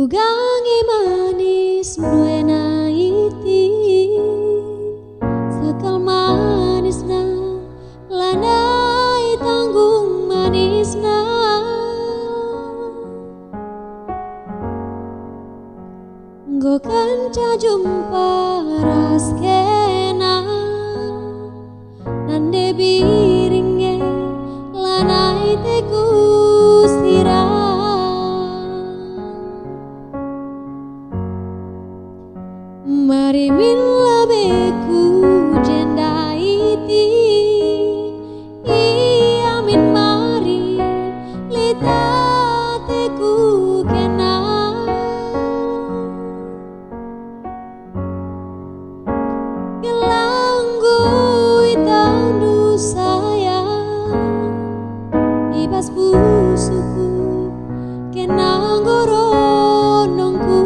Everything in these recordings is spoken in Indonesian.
Gangi manis nuena iti sakal manisna lanai tanggung manisna go kanca jumpa raskena nande biringe lanai teku sira mari mila beku jenda iti iamin mari lita teku kena gelanggu itandu saya ibas busuku kena goronongku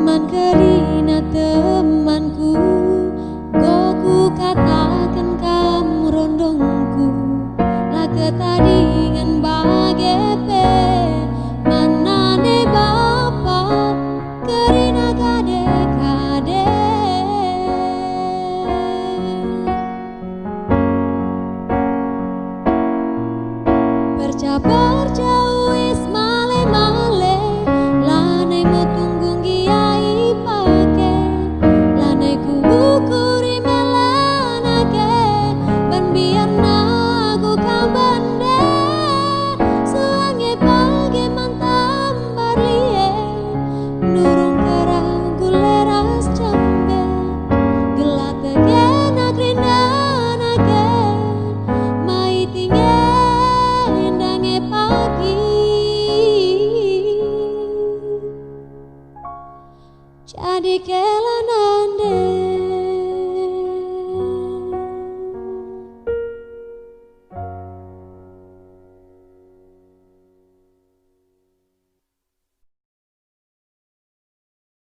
man kerina temanku goku katakan kamu rondongku laga tadingan bagepe manane bapa kerina kade-kade perca-perca